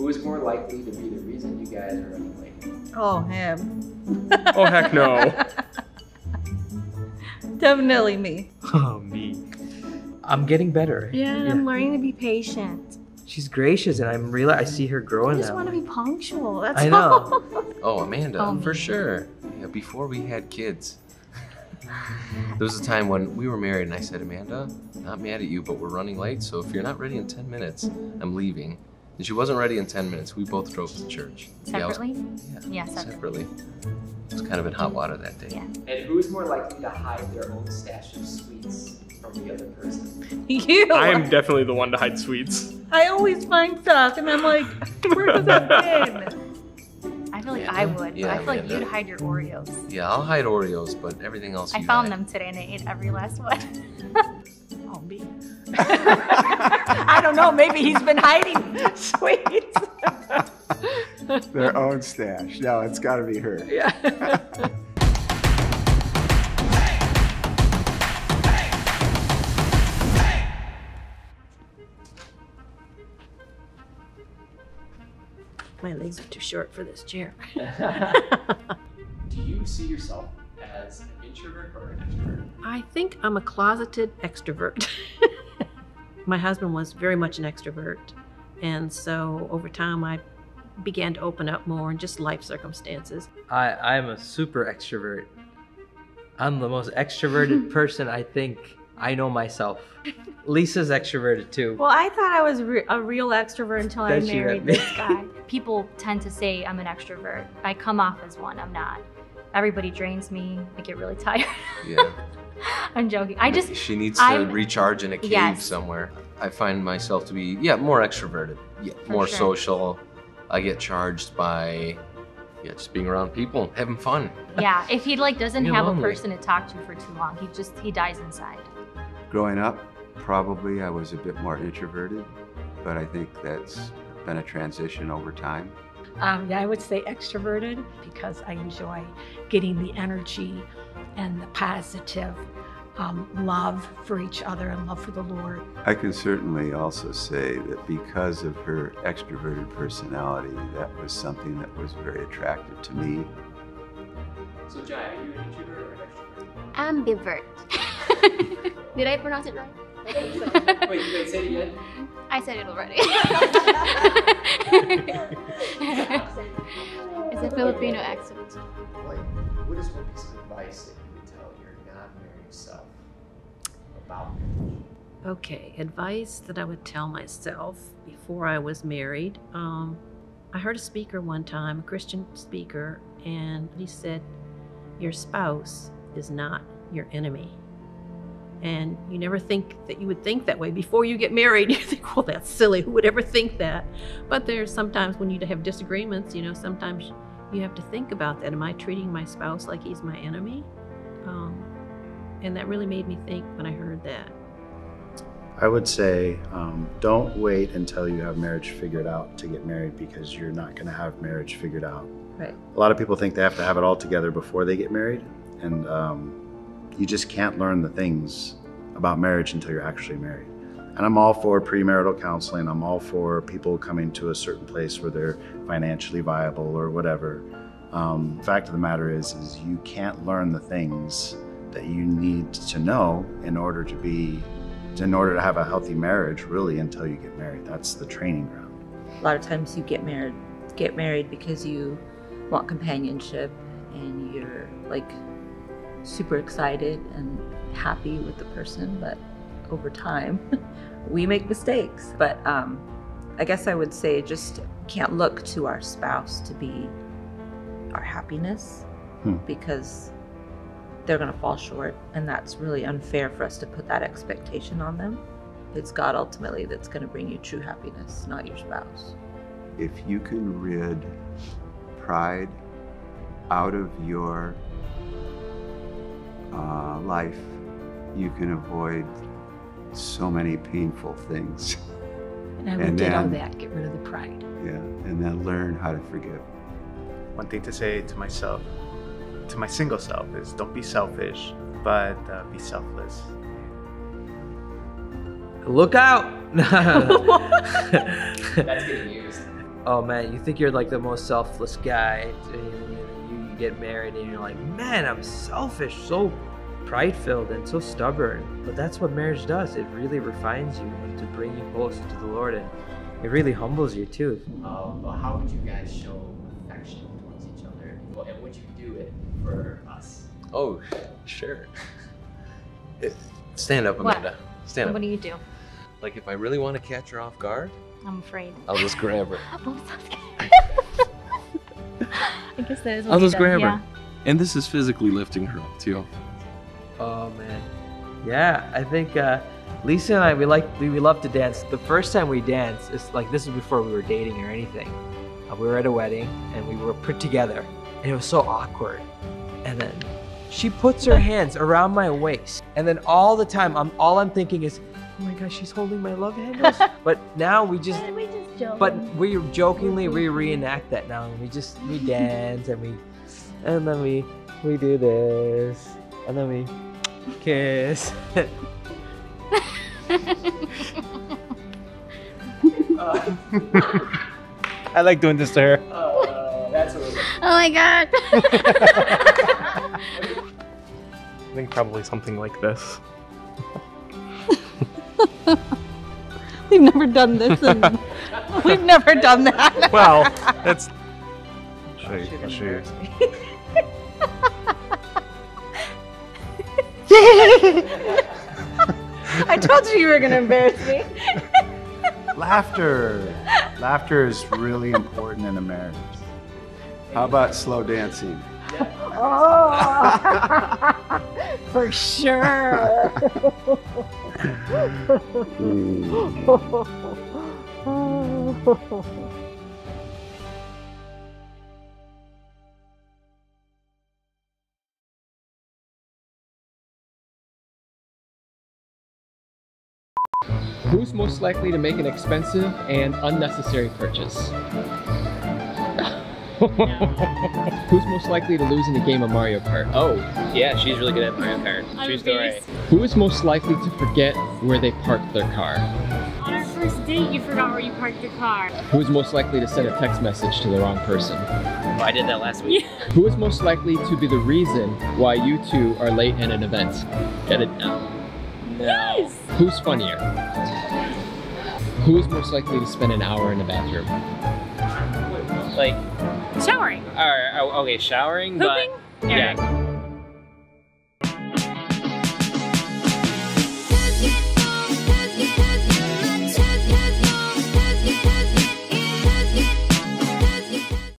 Who is more likely to be the reason you guys are running late? Oh, him. Oh, heck no. Definitely me. Oh, me. I'm getting better. Yeah, and I'm learning to be patient. She's gracious, and I see her growing. I just want to be punctual. That's I know. Oh, Amanda, Oh, for me. sure. Yeah, before we had kids. There was a time when we were married and I said, Amanda, not mad at you, but we're running late, so if you're not ready in 10 minutes, I'm leaving. And she wasn't ready in 10 minutes. We both drove to church. Separately? Yeah, separately. It was kind of in hot water that day. Yeah. And who is more likely to hide their own stash of sweets from the other person? You. I am definitely the one to hide sweets. I always find stuff, and I'm like, where does that been? I feel like I would, Yeah, but I feel like Amanda. you'd hide your Oreos. Yeah, I'll hide Oreos, but everything else I you found hide. them today and I ate every last one. Oh, me. I don't know, maybe he's been hiding sweets. Their own stash. No, it's got to be her. Yeah. My legs are too short for this chair. Do you see yourself as an introvert or an extrovert? I think I'm a closeted extrovert. My husband was very much an extrovert, and so over time I began to open up more in just life circumstances. I'm a super extrovert. I'm the most extroverted person I think I know myself. Lisa's extroverted too. Well, I thought I was a real extrovert until I Then she married met me. this guy. People tend to say I'm an extrovert. I come off as one. I'm not. Everybody drains me. I get really tired. Yeah. I'm joking. She needs to I'm- recharge in a cave Yes. somewhere. I find myself to be, more extroverted. Yeah, more sure. social. I get charged by, just being around people, having fun. Yeah, if he doesn't You're have lonely. a person to talk to for too long, he dies inside. Growing up, probably I was a bit more introverted, but I think that's been a transition over time. Yeah, I would say extroverted because I enjoy getting the energy and the positive love for each other and love for the Lord. I can certainly also say that because of her extroverted personality, that was something that was very attractive to me. So, Jai, are you an introvert or an extrovert? Ambivert. Did I pronounce it right? Wait, say it again. I said it already. It's a Filipino accent. Like, what is one piece of advice that you would tell your not-married self about marriage? Okay, advice that I would tell myself before I was married. I heard a speaker one time, a Christian speaker, and he said, your spouse is not your enemy. And you never think that you would think that way. Before you get married, you think, well, that's silly. Who would ever think that? But there's sometimes when you have disagreements, sometimes you have to think about that. Am I treating my spouse like he's my enemy? And that really made me think when I heard that. I would say don't wait until you have marriage figured out to get married, because you're not going to have marriage figured out. Right. A lot of people think they have to have it all together before they get married, and you just can't learn the things about marriage until you're actually married. And I'm all for premarital counseling. I'm all for people coming to a certain place where they're financially viable or whatever. The fact of the matter is you can't learn the things that you need to know in order to have a healthy marriage, really, until you get married. That's the training ground. A lot of times you get married because you want companionship and you're super excited and happy with the person, but over time we make mistakes. But I guess I would say just can't look to our spouse to be our happiness, because they're going to fall short, and that's really unfair for us to put that expectation on them. It's God ultimately that's going to bring you true happiness, not your spouse. If you can rid pride out of your life, you can avoid so many painful things. And I would ditto that, get rid of the pride. Yeah, and then learn how to forgive. One thing to say to myself, to my single self, is don't be selfish, but be selfless. Look out! That's getting used. oh man, you think you're like the most selfless guy, and you get married and you're like, man, I'm selfish, so pride-filled and so stubborn. But that's what marriage does. It really refines you to bring you closer to the Lord, and it really humbles you too. Well, how would you guys show affection towards each other? And would you do it for us? Oh, sure. Stand up, Amanda. What? Stand up. What do you do? Like if I really want to catch her off guard, I'm afraid. I'll just grab her. I'm so scared. I guess that is what I'll he just does, grab yeah. her. And this is physically lifting her up too. Oh man, yeah. I think Lisa and I we love to dance. The first time we danced, it's like this is before we were dating or anything. We were at a wedding and we were put together, and it was so awkward. And then she puts her hands around my waist, and then all the time all I'm thinking is, oh my gosh, she's holding my love handles. But now we just jokingly we reenact that now. We dance and then we do this, and then we kiss. I like doing this to her. That's what Oh my god. I think probably something like this. We've never done this. We've never done that. Well, that's. I'll show you. I told you were gonna embarrass me. Laughter. Laughter is really important in a marriage. How about slow dancing? Oh, for sure. Who's most likely to make an expensive and unnecessary purchase? Who's most likely to lose in a game of Mario Kart? Oh, yeah, she's really good at Mario Kart. True story. Who is most likely to forget where they parked their car? On our first date, you forgot where you parked your car. Who is most likely to send a text message to the wrong person? Oh, I did that last week. Who is most likely to be the reason why you two are late at an event? Get it? No. Yes! Who's funnier? Who is most likely to spend an hour in the bathroom? Like showering. Okay, showering, Pooping? but yeah.